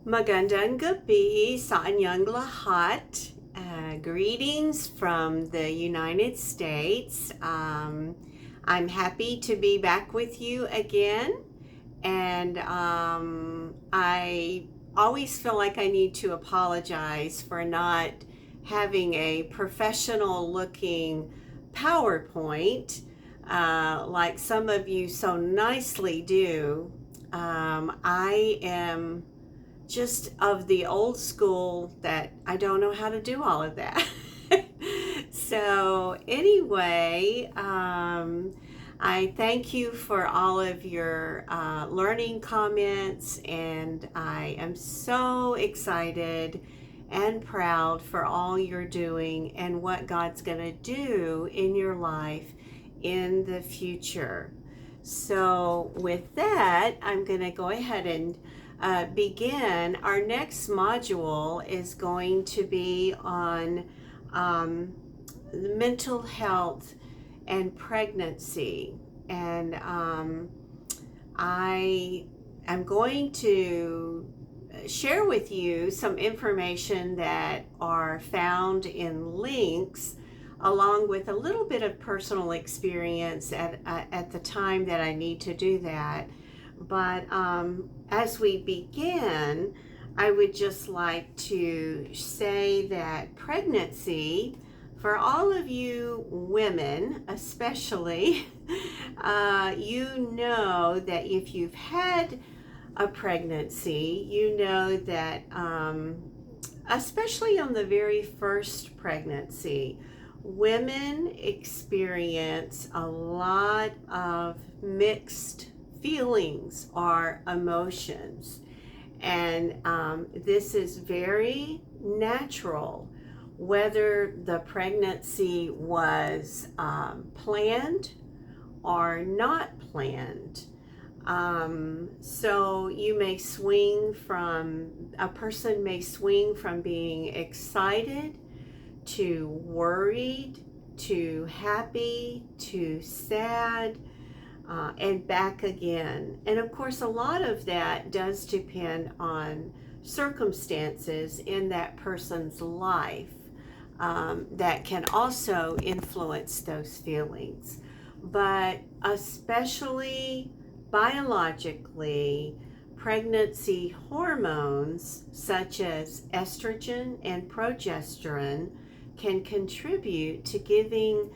Magandang gabi sa inyong lahat. Greetings from the United States. I'm happy to be back with you again. And I always feel like I need to apologize for not having a professional looking PowerPoint like some of you so nicely do. I am just of the old school that I don't know how to do all of that. So, anyway, I thank you for all of your learning comments, and I am so excited and proud for all you're doing and what God's going to do in your life in the future. So, with that, I'm going to go ahead and begin. Our next module is going to be on mental health and pregnancy. And I am going to share with you some information that are found in links along with a little bit of personal experience at the time that I need to do that. But as we begin, I would just like to say that pregnancy, for all of you women especially, you know that if you've had a pregnancy, you know that especially on the very first pregnancy, women experience a lot of mixed feelings or emotions. And this is very natural, whether the pregnancy was planned or not planned. So you may a person may swing from being excited to worried to happy to sad and back again. And of course, a lot of that does depend on circumstances in that person's life that can also influence those feelings. But especially biologically, pregnancy hormones such as estrogen and progesterone can contribute to giving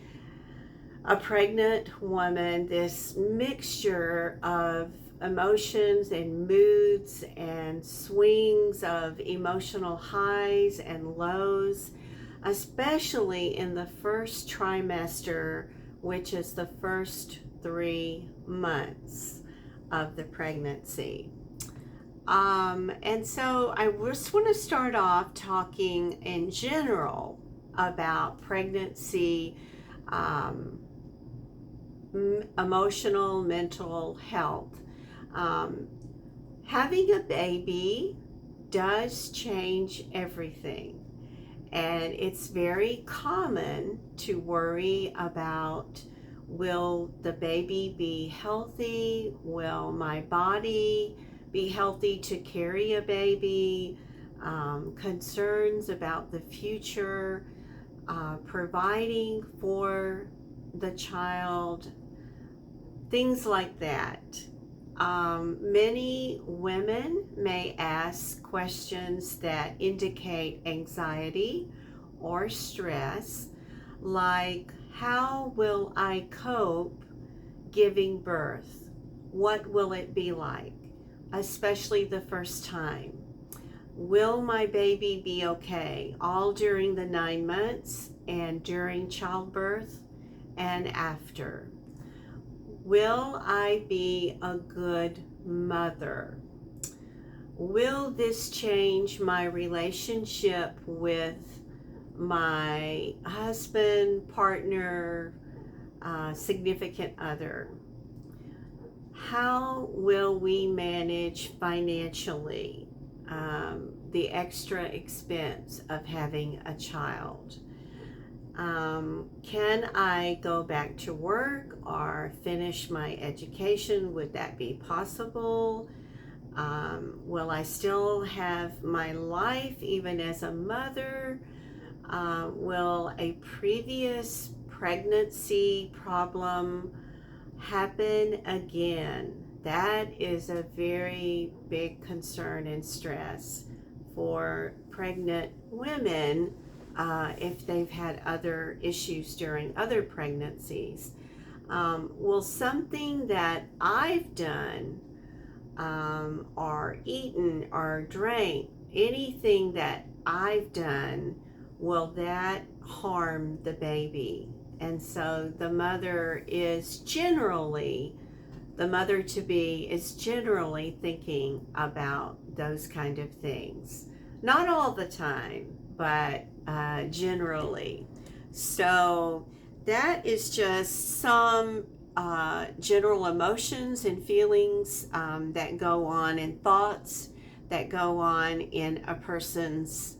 a pregnant woman this mixture of emotions and moods and swings of emotional highs and lows, especially in the first trimester, which is the first 3 months of the pregnancy. And so I just want to start off talking in general about pregnancy, emotional, mental health. Having a baby does change everything. And it's very common to worry about, will the baby be healthy? Will my body be healthy to carry a baby? Concerns about the future, providing for the child, things like that. Many women may ask questions that indicate anxiety or stress, like, how will I cope giving birth? What will it be like, especially the first time? Will my baby be okay all during the 9 months and during childbirth and after? Will I be a good mother? Will this change my relationship with my husband, partner, significant other? How will we manage financially the extra expense of having a child? Can I go back to work or finish my education? Would that be possible? Will I still have my life even as a mother? Will a previous pregnancy problem happen again? That is a very big concern and stress for pregnant women if they've had other issues during other pregnancies. Will something that I've done or eaten or drank, anything that I've done, will that harm the baby? And so the mother to be is generally thinking about those kind of things. Not all the time, but generally. So that is just some general emotions and feelings that go on, and thoughts that go on in a person's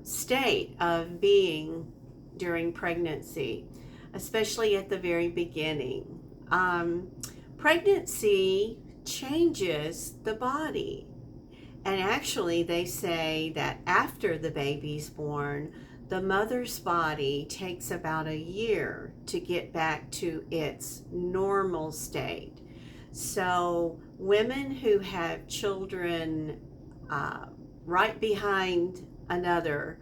state of being during pregnancy, especially at the very beginning. Pregnancy changes the body, and actually they say that after the baby's born, the mother's body takes about a year to get back to its normal state. So women who have children right behind another,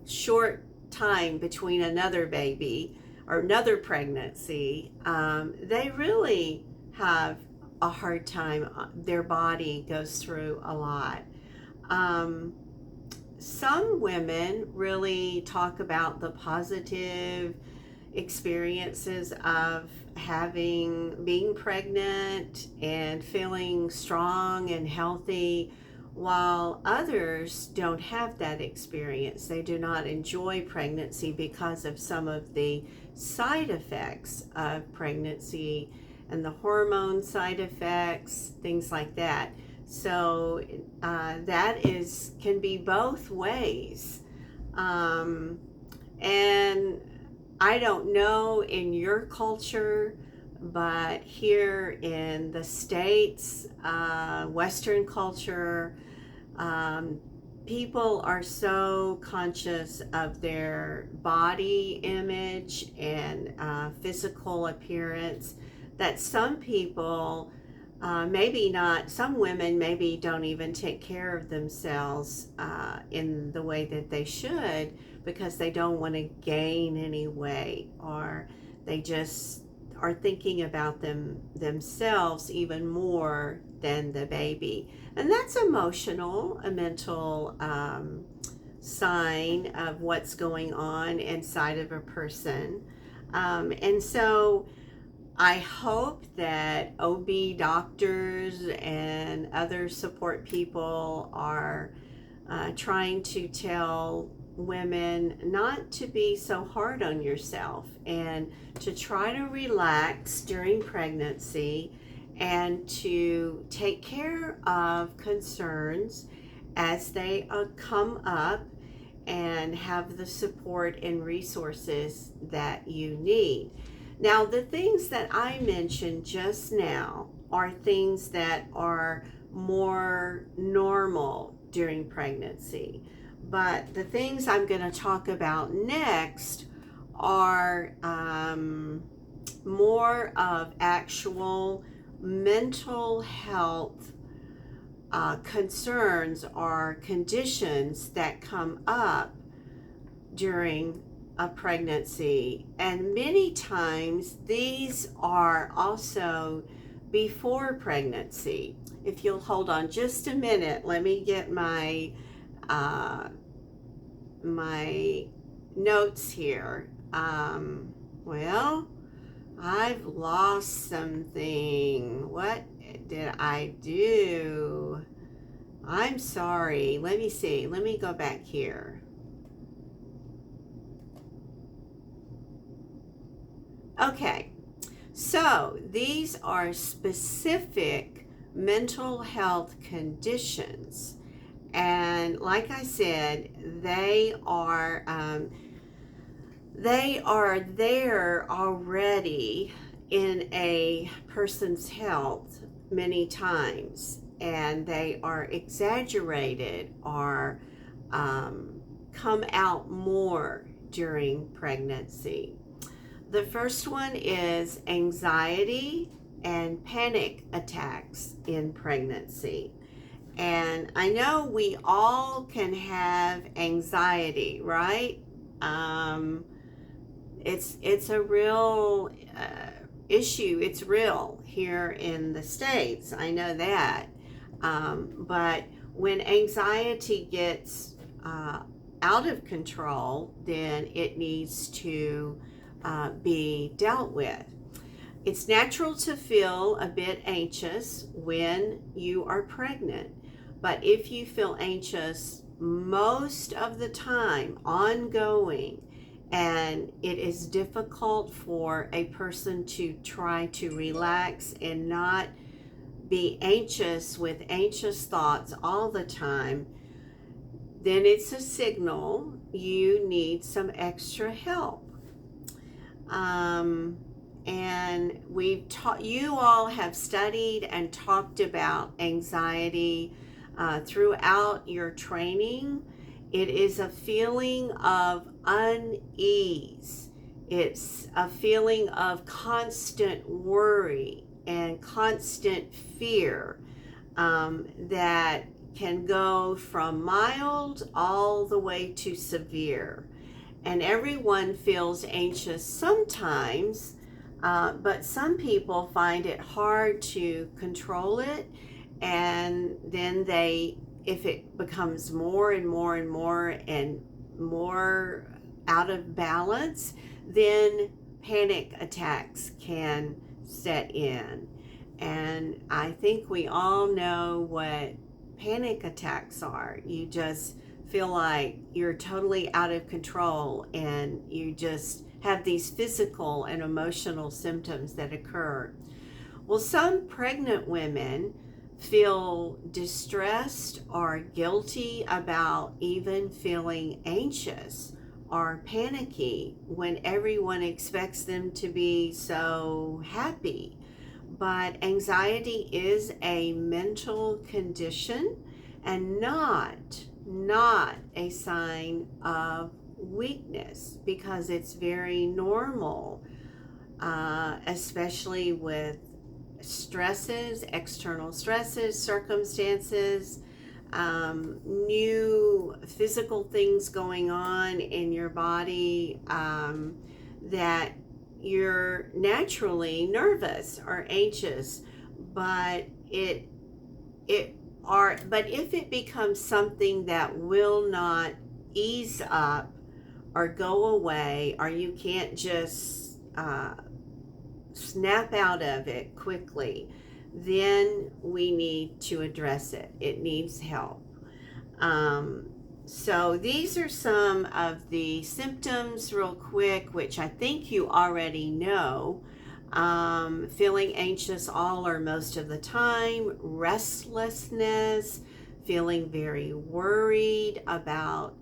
short time between another baby or another pregnancy, they really have a hard time. Their body goes through a lot. Some women really talk about the positive experiences of being pregnant and feeling strong and healthy, while others don't have that experience. They do not enjoy pregnancy because of some of the side effects of pregnancy and the hormone side effects, things like that. So that can be both ways. And I don't know in your culture, but here in the States, Western culture, people are so conscious of their body image and physical appearance that some people, maybe not, some women maybe don't even take care of themselves in the way that they should, because they don't want to gain any weight, or they just are thinking about themselves even more than the baby. And that's emotional, a mental sign of what's going on inside of a person. And so I hope that OB doctors and other support people are trying to tell women not to be so hard on yourself, and to try to relax during pregnancy, and to take care of concerns as they come up, and have the support and resources that you need. Now, the things that I mentioned just now are things that are more normal during pregnancy. But the things I'm going to talk about next are more of actual mental health concerns or conditions that come up during a pregnancy. And many times these are also before pregnancy. If you'll hold on just a minute, let me get my my notes here. Well, I've lost something. What did I do? I'm sorry. Let me see. Let me go back here. Okay, so these are specific mental health conditions. And like I said, they are there already in a person's health many times. and they are exaggerated or come out more during pregnancy. The first one is anxiety and panic attacks in pregnancy. And I know we all can have anxiety, right? It's a real issue. It's real here in the States. I know that. But when anxiety gets out of control, then it needs to be dealt with. It's natural to feel a bit anxious when you are pregnant, but if you feel anxious most of the time, ongoing, and it is difficult for a person to try to relax and not be anxious with anxious thoughts all the time, then it's a signal you need some extra help. And you all have studied and talked about anxiety throughout your training. It is a feeling of unease. It's a feeling of constant worry and constant fear that can go from mild all the way to severe. And everyone feels anxious sometimes, but some people find it hard to control it. And then if it becomes more and more and more and more out of balance, then panic attacks can set in. And I think we all know what panic attacks are. You just feel like you're totally out of control, and you just have these physical and emotional symptoms that occur. Well, some pregnant women feel distressed or guilty about even feeling anxious or panicky when everyone expects them to be so happy. But anxiety is a mental condition and not a sign of weakness, because it's very normal, especially with stresses, external stresses, circumstances, new physical things going on in your body, that you're naturally nervous or anxious. But if it becomes something that will not ease up or go away, or you can't just snap out of it quickly, then we need to address it. It needs help. So these are some of the symptoms real quick, which I think you already know. Feeling anxious all or most of the time, restlessness, feeling very worried about,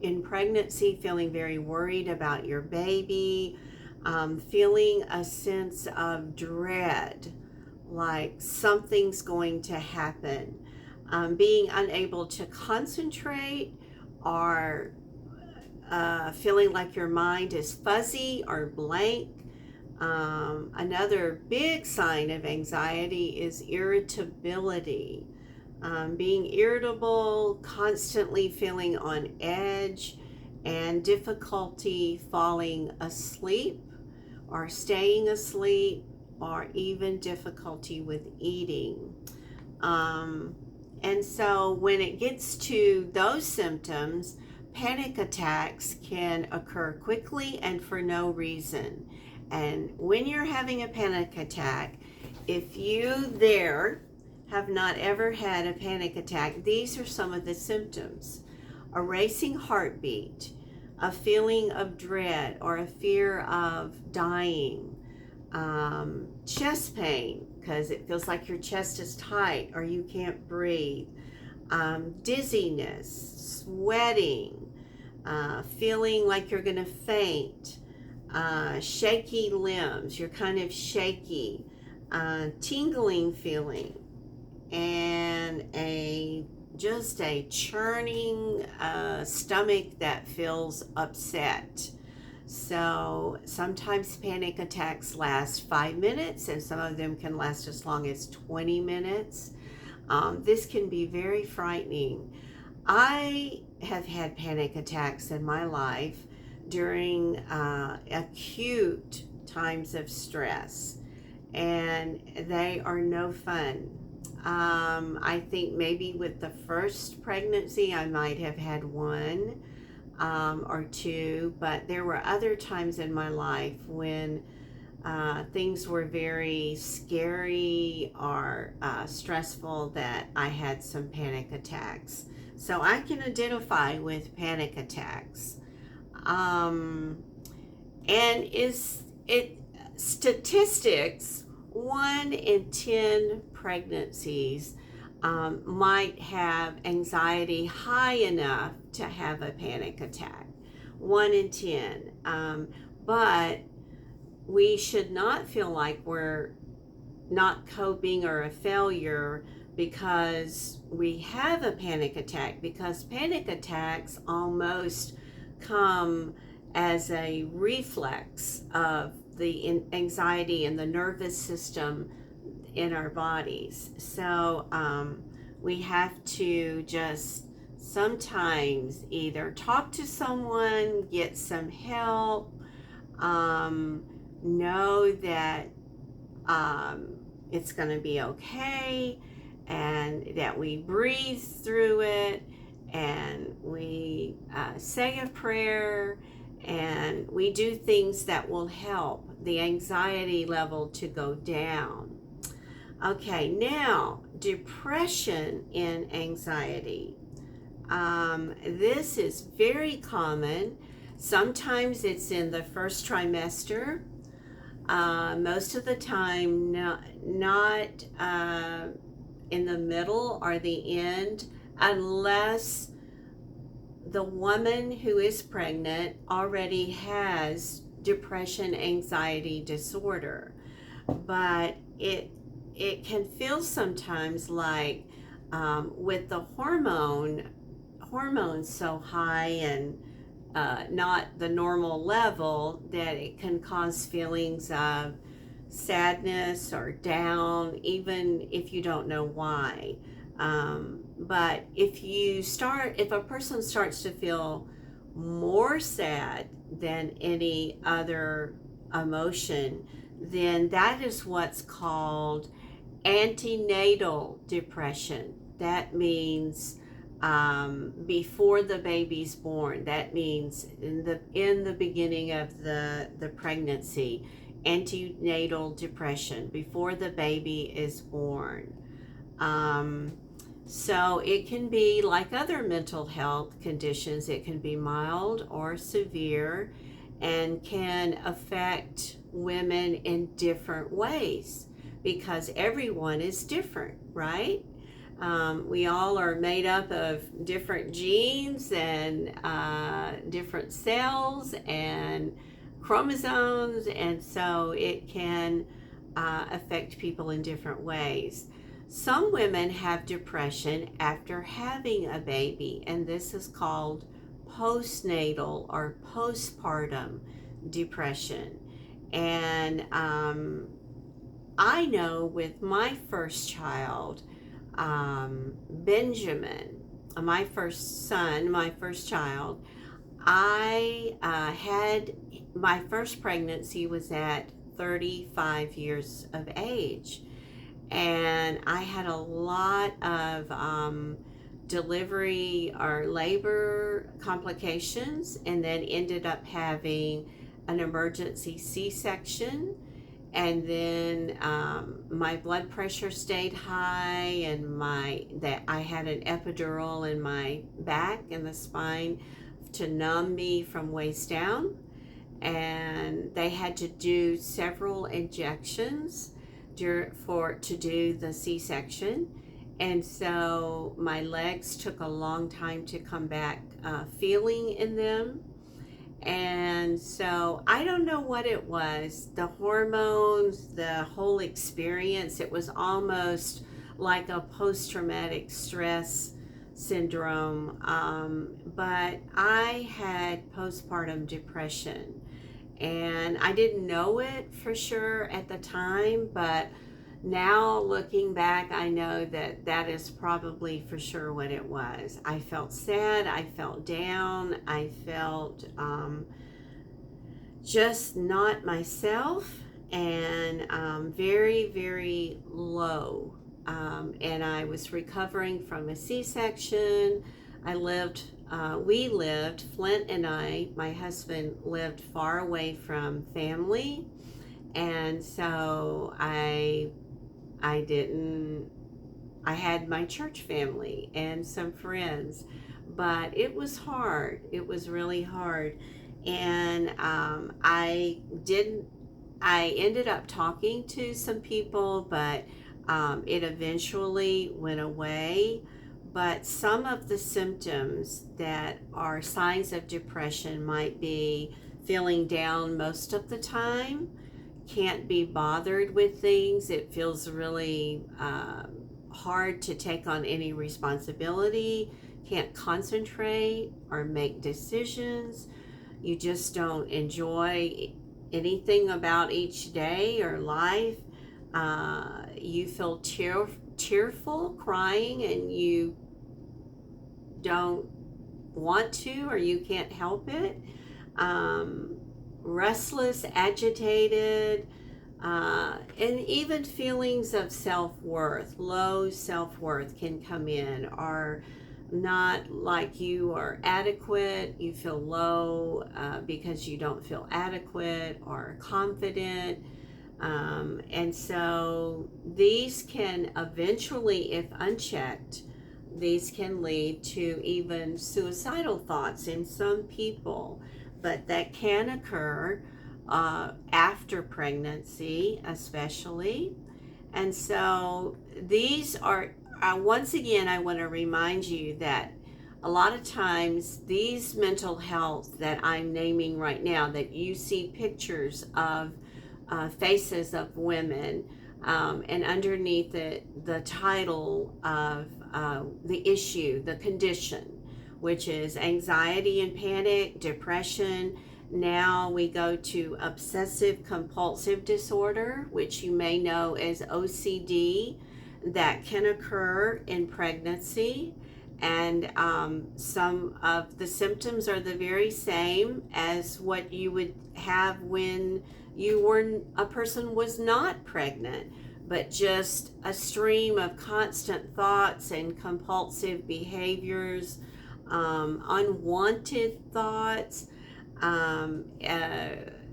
in pregnancy, feeling very worried about your baby, feeling a sense of dread, like something's going to happen, being unable to concentrate, or feeling like your mind is fuzzy or blank. Another big sign of anxiety is irritability. Being irritable, constantly feeling on edge, and difficulty falling asleep or staying asleep, or even difficulty with eating. And so when it gets to those symptoms, panic attacks can occur quickly and for no reason. And when you're having a panic attack, if you have not ever had a panic attack, these are some of the symptoms: a racing heartbeat, a feeling of dread or a fear of dying, chest pain because it feels like your chest is tight or you can't breathe, dizziness, sweating, feeling like you're going to faint, shaky limbs, you're kind of shaky, tingling feeling, and just a churning stomach that feels upset. So sometimes panic attacks last 5 minutes, and some of them can last as long as 20 minutes. This can be very frightening. I have had panic attacks in my life during acute times of stress, and they are no fun. I think maybe with the first pregnancy, I might have had one or two, but there were other times in my life when things were very scary or stressful that I had some panic attacks. So I can identify with panic attacks. And is it statistics? 1 in 10 pregnancies might have anxiety high enough to have a panic attack. 1 in 10. But we should not feel like we're not coping or a failure because we have a panic attack, because panic attacks almost come as a reflex of the anxiety and the nervous system in our bodies. So we have to just sometimes either talk to someone, get some help, know that it's going to be okay, and that we breathe through it, and we say a prayer, and we do things that will help the anxiety level to go down. Okay, now depression and anxiety. This is very common. Sometimes it's in the first trimester. Most of the time, not in the middle or the end, unless the woman who is pregnant already has depression anxiety disorder. But it can feel sometimes like with the hormones so high and not the normal level, that it can cause feelings of sadness or down, even if you don't know why. But if a person starts to feel more sad than any other emotion, then that is what's called antenatal depression. That means before the baby's born. That means in the beginning of the pregnancy, antenatal depression, before the baby is born. So it can be like other mental health conditions. It can be mild or severe and can affect women in different ways because everyone is different, right? We all are made up of different genes and different cells and chromosomes, and so it can affect people in different ways. Some women have depression after having a baby, and this is called postnatal or postpartum depression. And I know with my first child, Benjamin, my first son, my first child, I had my first pregnancy was at 35 years of age, and I had a lot of delivery or labor complications, and then ended up having an emergency C-section. And then my blood pressure stayed high, and I had an epidural in my back and the spine to numb me from waist down, and they had to do several injections to do the C-section, and so my legs took a long time to come back feeling in them. And so I don't know what it was, the hormones, the whole experience. It was almost like a post-traumatic stress syndrome, but I had postpartum depression. And I didn't know it for sure at the time, but now looking back, I know that that is probably for sure what it was. I felt sad, I felt down, I felt just not myself, and very, very low. And I was recovering from a C-section. We lived, Flint and I, my husband, lived far away from family. And so I had my church family and some friends, but it was hard. It was really hard. And I ended up talking to some people, but it eventually went away. But some of the symptoms that are signs of depression might be feeling down most of the time, can't be bothered with things. It feels really hard to take on any responsibility, can't concentrate or make decisions. You just don't enjoy anything about each day or life. You feel tearful, crying, and you don't want to, or you can't help it. Restless, agitated, and even feelings of self-worth, low self-worth can come in, or not like you are adequate. You feel low because you don't feel adequate or confident. And so these can eventually, if unchecked, these can lead to even suicidal thoughts in some people, but that can occur after pregnancy, especially. And so these are, once again, I want to remind you that a lot of times these mental health that I'm naming right now, that you see pictures of faces of women, and underneath it, the title of the issue, the condition, which is anxiety and panic, depression. Now we go to obsessive compulsive disorder, which you may know as OCD, that can occur in pregnancy. And some of the symptoms are the very same as what you would have when a person was not pregnant, but just a stream of constant thoughts and compulsive behaviors, unwanted thoughts,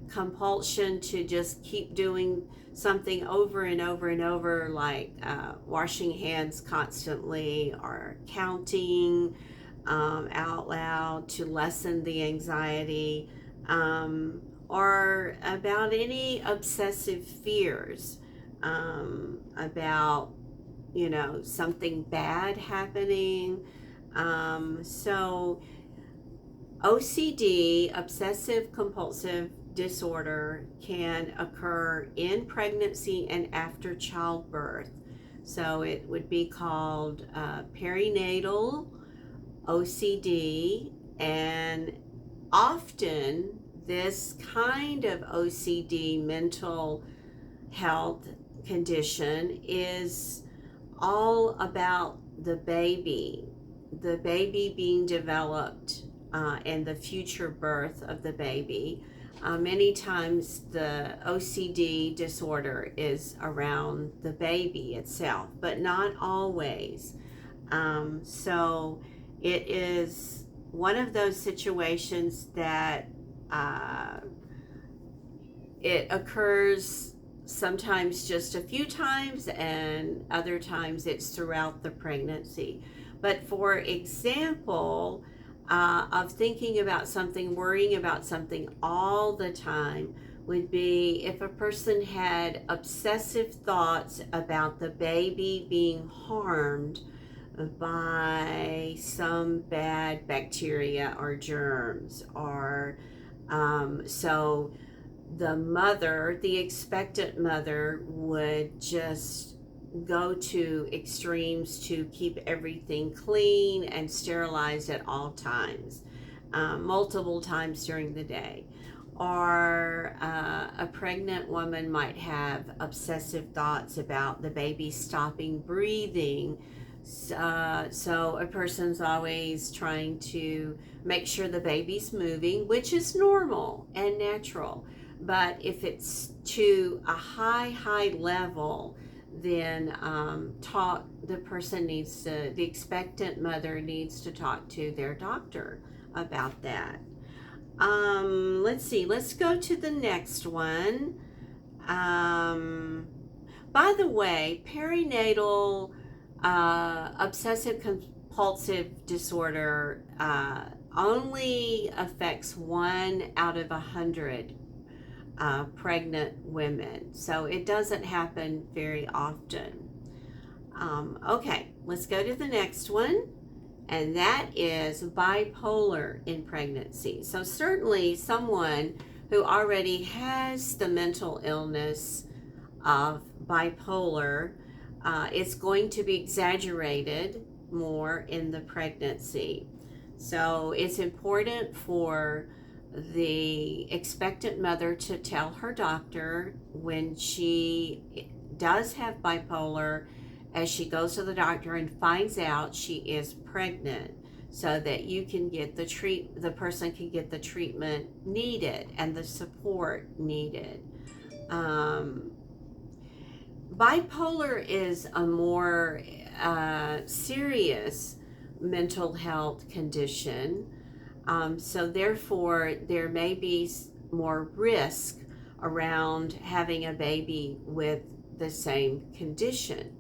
compulsion to just keep doing something over and over and over, like washing hands constantly or counting out loud to lessen the anxiety, or about any obsessive fears about, something bad happening. So OCD, obsessive compulsive disorder, can occur in pregnancy and after childbirth. So it would be called perinatal OCD, and often this kind of OCD mental health condition is all about the baby being developed, and the future birth of the baby. Many times the OCD disorder is around the baby itself, but not always. So it is one of those situations that it occurs sometimes just a few times, and other times it's throughout the pregnancy. But for example, of thinking about something, worrying about something all the time, would be if a person had obsessive thoughts about the baby being harmed by some bad bacteria or germs, or the expectant mother, would just go to extremes to keep everything clean and sterilized at all times, multiple times during the day. Or a pregnant woman might have obsessive thoughts about the baby stopping breathing. So a person's always trying to make sure the baby's moving, which is normal and natural. But if it's to a high level, then the expectant mother needs to talk to their doctor about that. Let's see, let's go to the next one. By the way, perinatal obsessive compulsive disorder only affects 1 out of 100 pregnant women, so it doesn't happen very often. Okay, let's go to the next one, and that is bipolar in pregnancy. So certainly someone who already has the mental illness of bipolar, it's going to be exaggerated more in the pregnancy. So it's important for the expectant mother to tell her doctor when she does have bipolar, as she goes to the doctor and finds out she is pregnant, so that you can get the person can get the treatment needed and the support needed. Bipolar is a more serious mental health condition, so therefore there may be more risk around having a baby with the same condition.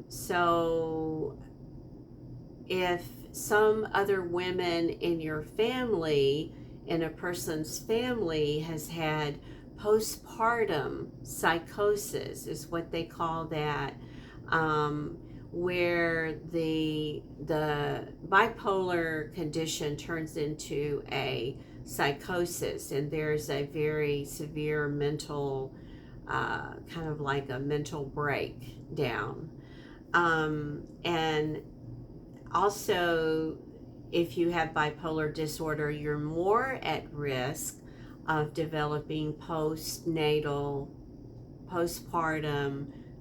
So if some other women in your family, in a person's family, has had postpartum psychosis, is what they call that, where the bipolar condition turns into a psychosis, and there's a very severe mental kind of like a mental breakdown. And also, if you have bipolar disorder, you're more at risk of developing postpartum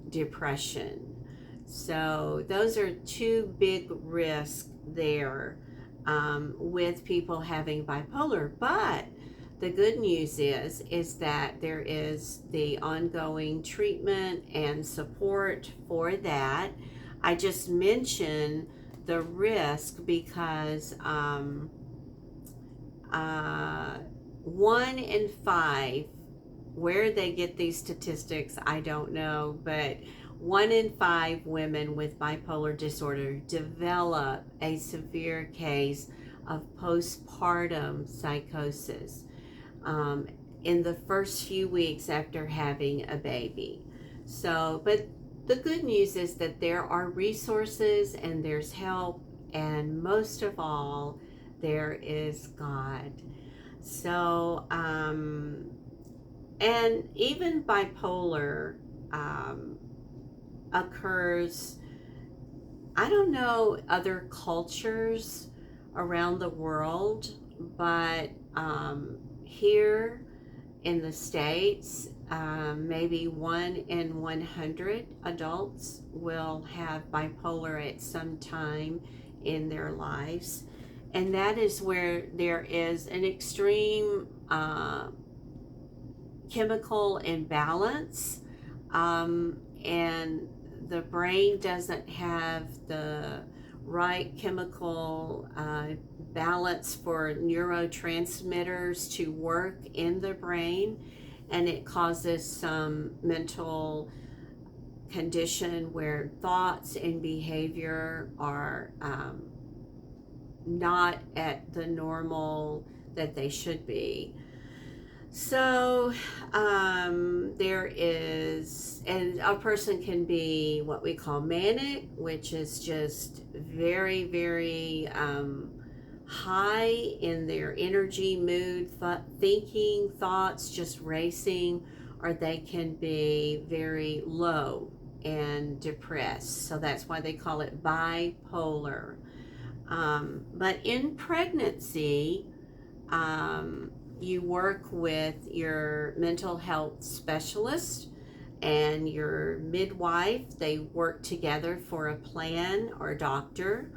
depression. So those are two big risks there with people having bipolar. But the good news is that there is the ongoing treatment and support for that. I just mentioned the risk because 1 in 5, where they get these statistics, I don't know, but 1 in 5 women with bipolar disorder develop a severe case of postpartum psychosis in the first few weeks after having a baby. So, but the good news is that there are resources and there's help, and most of all, there is God. So, and even bipolar occurs, I don't know other cultures around the world, but here in the States, maybe 1 in 100 adults will have bipolar at some time in their lives. And that is where there is an extreme chemical imbalance, and the brain doesn't have the right chemical balance for neurotransmitters to work in the brain, and it causes some mental condition where thoughts and behavior are not at the normal that they should be. So there is, and a person can be what we call manic, which is just very, very high in their energy, mood, thinking, thoughts just racing, or they can be very low and depressed. So that's why they call it bipolar. But in pregnancy, you work with your mental health specialist and your midwife. They work together for a plan, or doctor,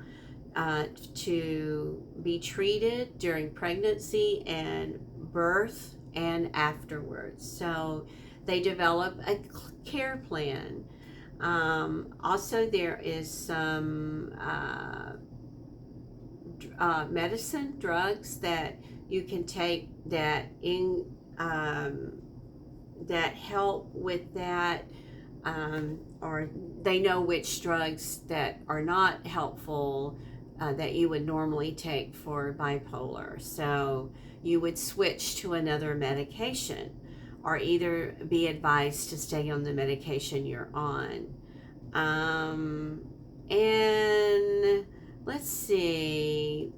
to be treated during pregnancy and birth and afterwards. So they develop a care plan. Also, there is some medicine, drugs that you can take that that help with that, or they know which drugs that are not helpful that you would normally take for bipolar. So you would switch to another medication, or either be advised to stay on the medication you're on. And let's see,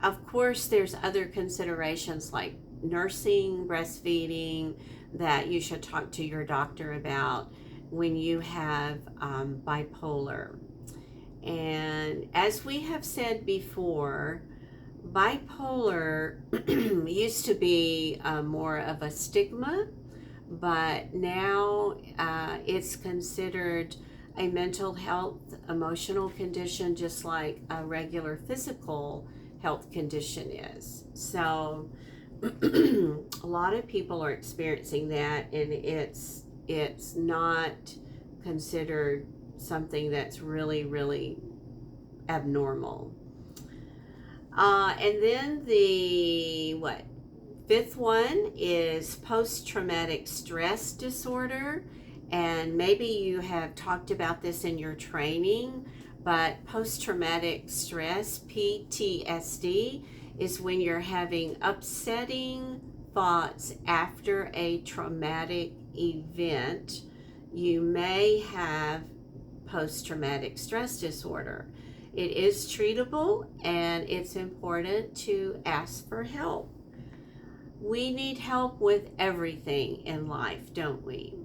of course, there's other considerations like nursing, breastfeeding, that you should talk to your doctor about when you have bipolar. And as we have said before, bipolar used to be more of a stigma, but now it's considered a mental health, emotional condition, just like a regular physical health condition is. So a lot of people are experiencing that, and it's not considered something that's really abnormal. And then the fifth one is post-traumatic stress disorder. And maybe you have talked about this in your training, but post-traumatic stress, PTSD, is when you're having upsetting thoughts after a traumatic event. You may have post-traumatic stress disorder. It is treatable, and it's important to ask for help. We need help with everything in life, don't we?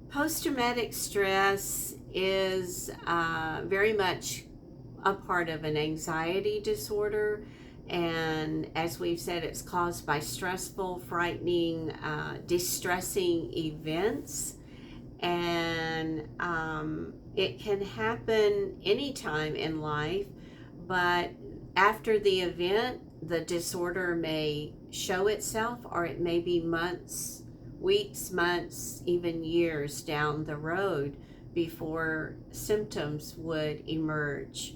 Post-traumatic stress is very much a part of an anxiety disorder, and as we've said, it's caused by stressful, frightening, distressing events, and it can happen anytime in life, but after the event, the disorder may show itself, or it may be months, weeks, months, even years down the road before symptoms would emerge.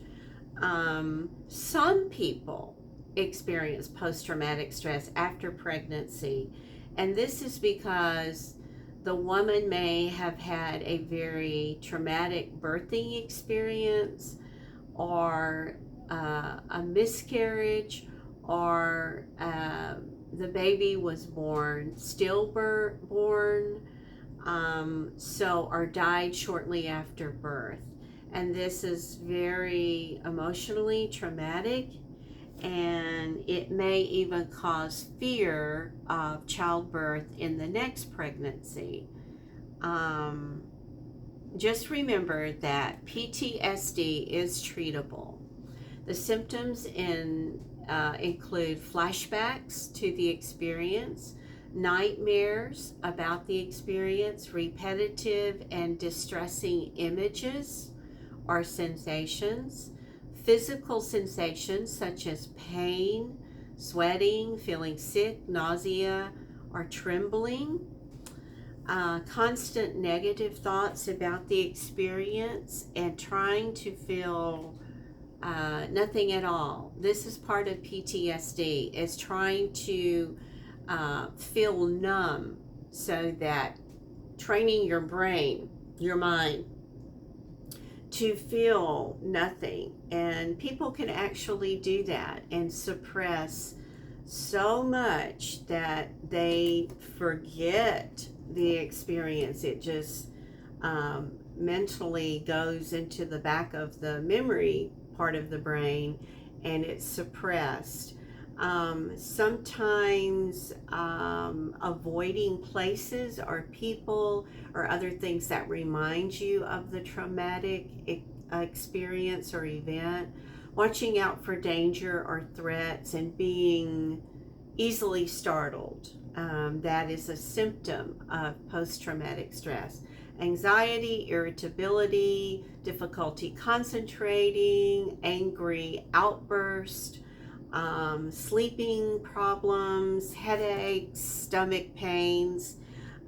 Some people experience post-traumatic stress after pregnancy, and this is because the woman may have had a very traumatic birthing experience, or a miscarriage, or the baby was born stillborn, or died shortly after birth. And this is very emotionally traumatic, and it may even cause fear of childbirth in the next pregnancy. Just remember that PTSD is treatable. The symptoms include flashbacks to the experience, nightmares about the experience, repetitive and distressing images or sensations, physical sensations such as pain, sweating, feeling sick, nausea, or trembling, constant negative thoughts about the experience, and trying to feel nothing at all. This is part of PTSD, is trying to feel numb, so that training your brain, your mind, to feel nothing. And people can actually do that and suppress so much that they forget the experience. It just mentally goes into the back of the memory part of the brain, and it's suppressed. Sometimes avoiding places or people or other things that remind you of the traumatic experience or event, watching out for danger or threats, and being easily startled. That is a symptom of post-traumatic stress. Anxiety, irritability, difficulty concentrating, angry outburst, sleeping problems, headaches, stomach pains.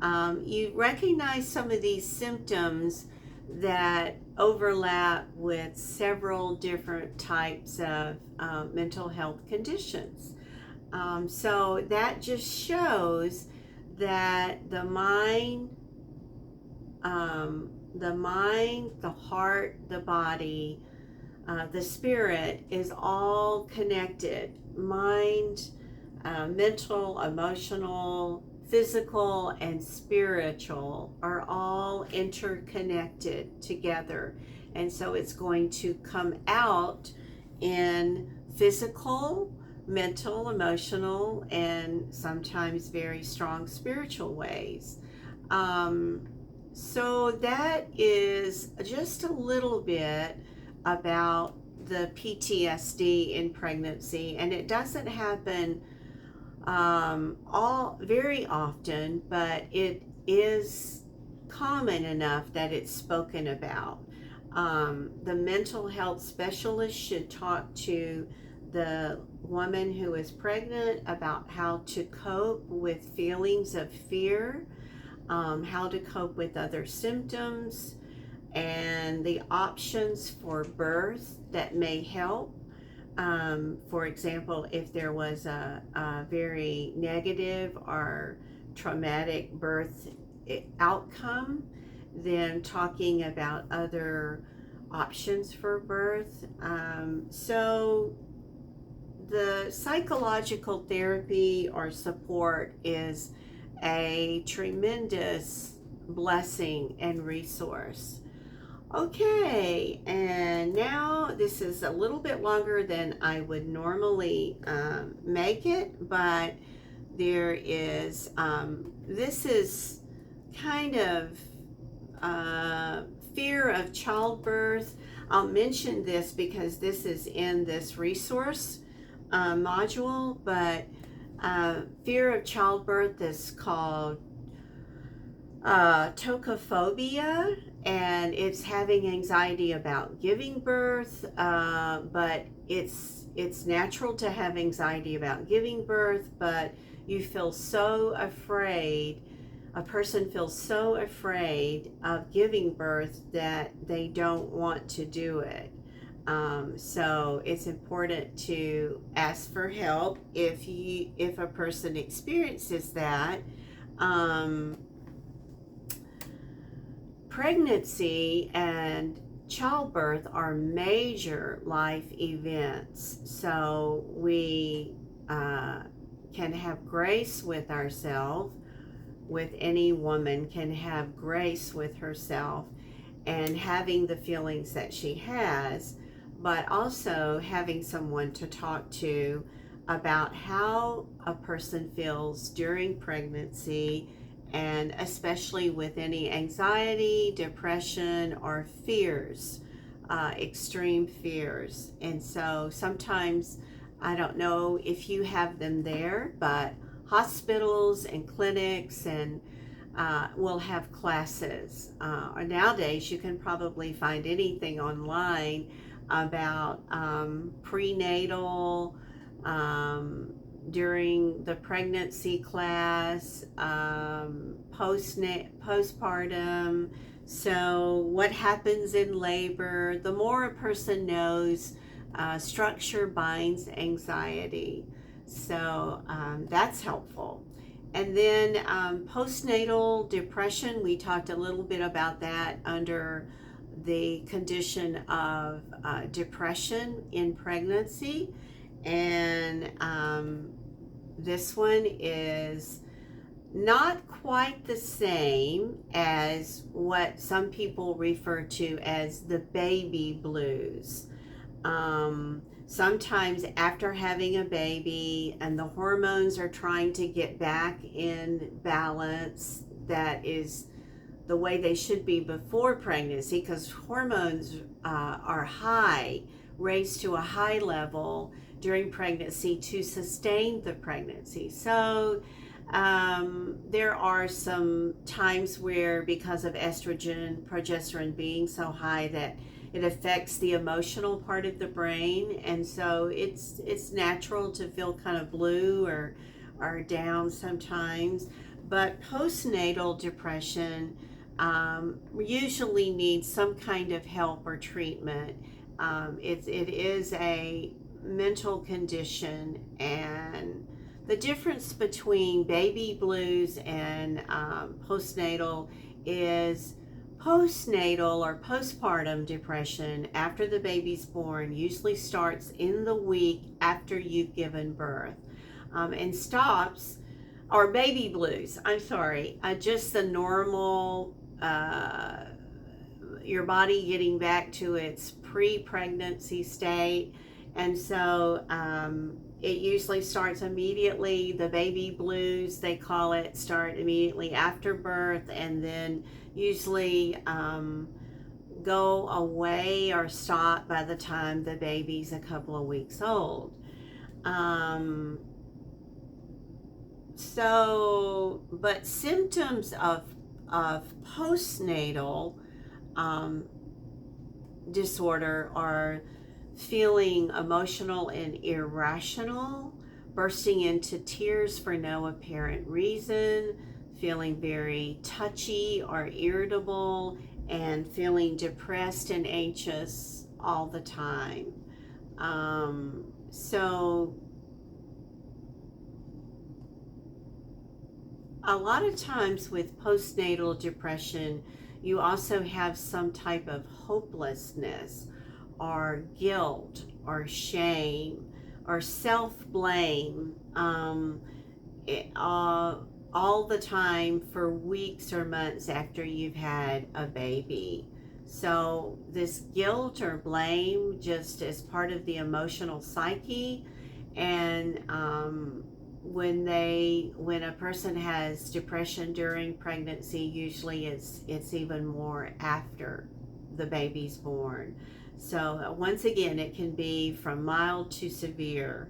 You recognize some of these symptoms that overlap with several different types of mental health conditions. So that just shows that the mind, the heart, the body, the spirit is all connected. Mind, mental, emotional, physical, and spiritual are all interconnected together. And so it's going to come out in physical, mental, emotional, and sometimes very strong spiritual ways. So that is just a little bit about the PTSD in pregnancy, and it doesn't happen all very often, but it is common enough that it's spoken about. The mental health specialist should talk to the woman who is pregnant about how to cope with feelings of fear, how to cope with other symptoms, and the options for birth that may help. For example, if there was a very negative or traumatic birth outcome, then talking about other options for birth. So the psychological therapy or support is a tremendous blessing and resource. Okay, and now this is a little bit longer than I would normally make it, but there is, this is kind of fear of childbirth. I'll mention this because this is in this resource module, but fear of childbirth is called tocophobia, and it's having anxiety about giving birth, but it's natural to have anxiety about giving birth, but you feel so afraid, a person feels so afraid of giving birth that they don't want to do it. So it's important to ask for help if a person experiences that. Pregnancy and childbirth are major life events, so we can have grace with ourselves. With any woman can have grace with herself and having the feelings that she has, but also having someone to talk to about how a person feels during pregnancy, and especially with any anxiety, depression, or fears, extreme fears. And so sometimes, I don't know if you have them there, but hospitals and clinics and will have classes. Nowadays, you can probably find anything online about prenatal, during the pregnancy class, postpartum. So what happens in labor, the more a person knows, structure binds anxiety. So that's helpful. And then postnatal depression, we talked a little bit about that under the condition of depression in pregnancy. And this one is not quite the same as what some people refer to as the baby blues. Sometimes after having a baby and the hormones are trying to get back in balance, that is the way they should be before pregnancy, because hormones are high, raised to a high level during pregnancy to sustain the pregnancy. So there are some times where, because of estrogen, progesterone being so high, that it affects the emotional part of the brain, and so it's natural to feel kind of blue or down sometimes. But postnatal depression usually needs some kind of help or treatment. It is a mental condition, and the difference between baby blues and postnatal is postnatal or postpartum depression after the baby's born usually starts in the week after you've given birth, and stops, or baby blues, I'm sorry, just the normal, your body getting back to its pre-pregnancy state. And so it usually starts immediately. The baby blues, they call it, start immediately after birth, and then usually go away or stop by the time the baby's a couple of weeks old. But symptoms of postnatal disorder are feeling emotional and irrational, bursting into tears for no apparent reason, feeling very touchy or irritable, and feeling depressed and anxious all the time. So a lot of times with postnatal depression, you also have some type of hopelessness or guilt or shame or self-blame, all the time for weeks or months after you've had a baby. So this guilt or blame just is part of the emotional psyche, and when a person has depression during pregnancy, usually it's even more after the baby's born. So once again, it can be from mild to severe,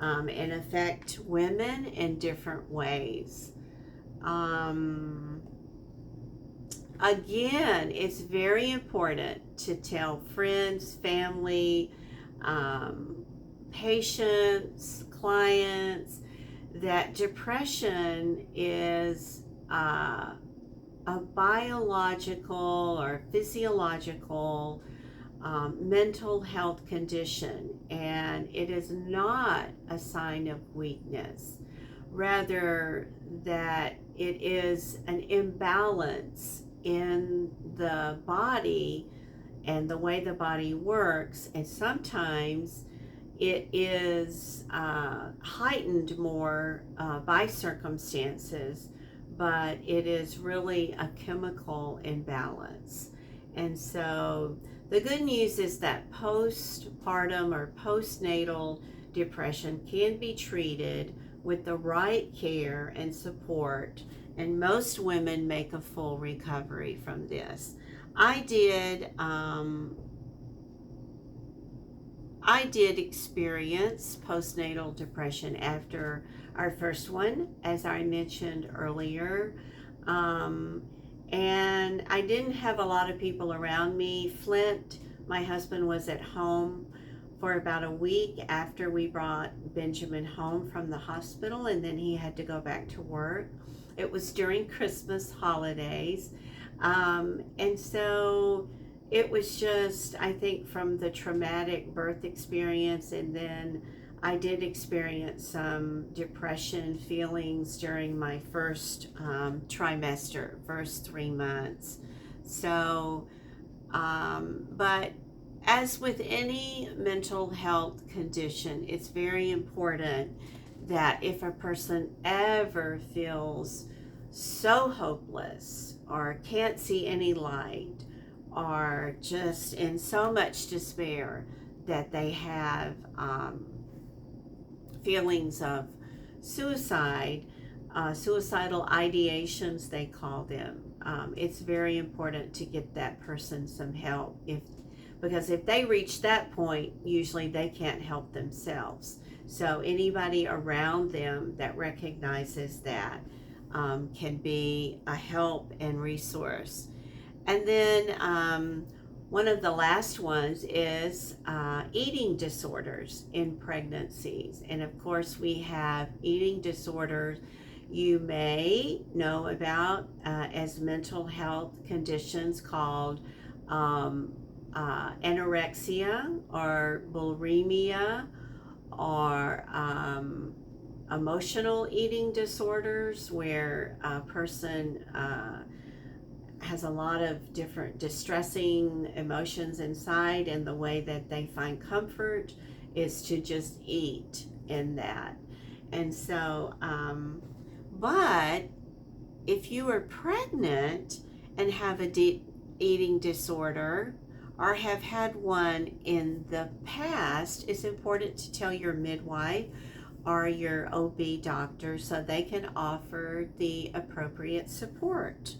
and affect women in different ways. Again, it's very important to tell friends, family, patients, clients, that depression is a biological or physiological mental health condition, and it is not a sign of weakness. Rather, that it is an imbalance in the body and the way the body works, and sometimes it is heightened more by circumstances, but it is really a chemical imbalance. And so the good news is that postpartum or postnatal depression can be treated with the right care and support, and most women make a full recovery from this. I did experience postnatal depression after our first one, as I mentioned earlier. And I didn't have a lot of people around me. Flint, my husband, was at home for about a week after we brought Benjamin home from the hospital, and then he had to go back to work. It was during Christmas holidays. And so it was just, I think, from the traumatic birth experience, and then I did experience some depression feelings during my first trimester, first 3 months. So, but as with any mental health condition, it's very important that if a person ever feels so hopeless or can't see any light or just in so much despair, that they have feelings of suicide, suicidal ideations, they call them. It's very important to get that person some help, because if they reach that point, usually they can't help themselves. So anybody around them that recognizes that can be a help and resource. And then one of the last ones is eating disorders in pregnancies. And of course, we have eating disorders you may know about as mental health conditions called anorexia or bulimia, or emotional eating disorders, where a person has a lot of different distressing emotions inside, and the way that they find comfort is to just eat in that. And so, but if you are pregnant and have a eating disorder, or have had one in the past, it's important to tell your midwife or your OB doctor so they can offer the appropriate support.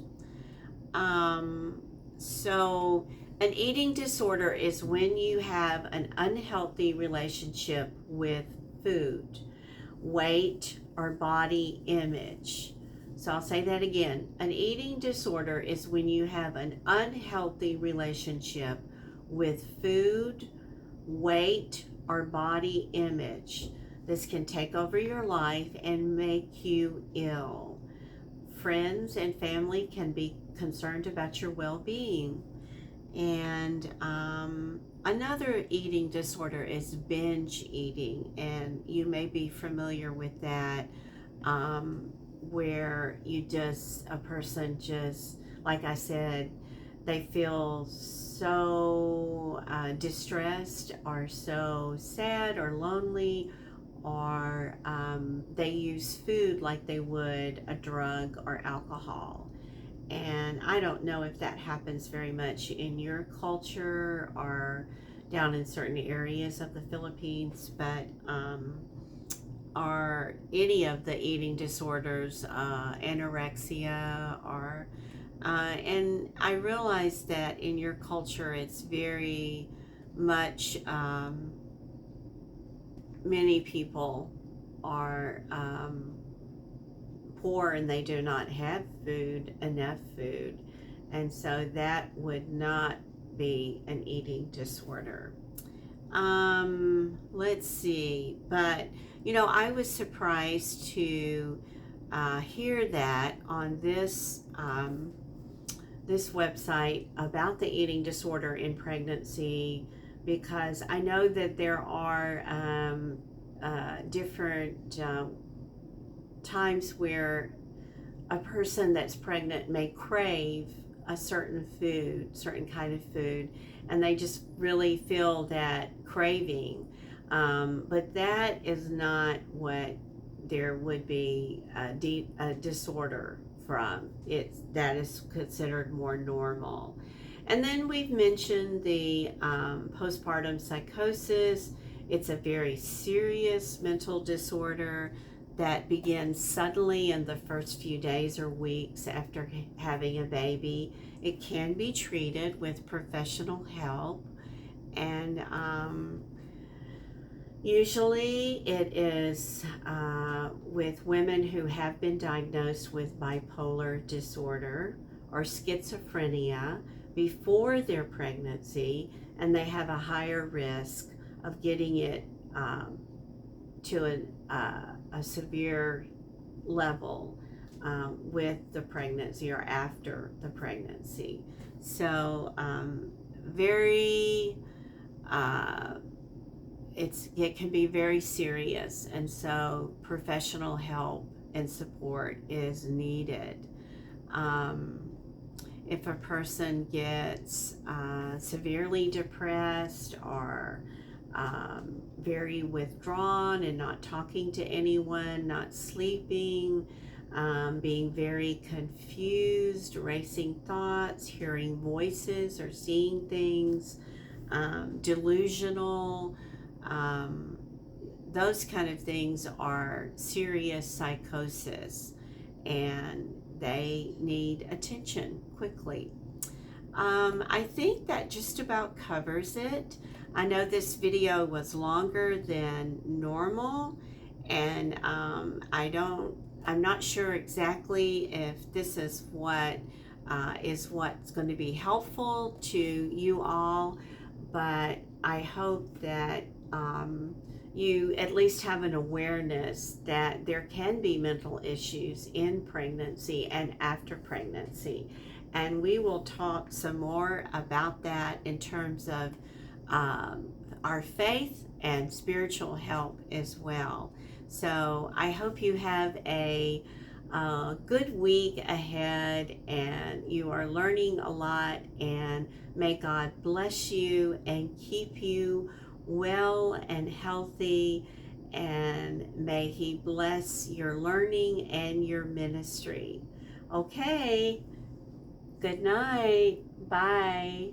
So an eating disorder is when you have an unhealthy relationship with food, weight, or body image. So I'll say that again. An eating disorder is when you have an unhealthy relationship with food, weight, or body image. This can take over your life and make you ill. Friends and family can be concerned about your well-being. And another eating disorder is binge eating, and you may be familiar with that, where a person just, like I said, they feel so distressed or so sad or lonely, or they use food like they would a drug or alcohol. And I don't know if that happens very much in your culture or down in certain areas of the Philippines, but are any of the eating disorders, anorexia, or and I realize that in your culture it's very much, many people are poor and they do not have enough food, and so that would not be an eating disorder. Let's see, but I was surprised to hear that on this website about the eating disorder in pregnancy, because I know that there are different times where a person that's pregnant may crave a certain kind of food, and they just really feel that craving. But that is not what there would be a disorder from. That is considered more normal. And then we've mentioned the postpartum psychosis. It's a very serious mental disorder that begins suddenly in the first few days or weeks after having a baby. It can be treated with professional help, and usually it is with women who have been diagnosed with bipolar disorder or schizophrenia before their pregnancy, and they have a higher risk of getting it to a severe level with the pregnancy or after the pregnancy. So it can be very serious, and so professional help and support is needed. If a person gets severely depressed or very withdrawn and not talking to anyone, not sleeping, being very confused, racing thoughts, hearing voices or seeing things, delusional. Those kind of things are serious psychosis, and they need attention quickly. I think that just about covers it. I know this video was longer than normal, and I'm not sure exactly if this is what's going to be helpful to you all, but I hope that you at least have an awareness that there can be mental issues in pregnancy and after pregnancy. And we will talk some more about that in terms of our faith and spiritual help as well. So I hope you have a good week ahead, and you are learning a lot, and may God bless you and keep you well and healthy, and may He bless your learning and your ministry. Okay, good night. Bye.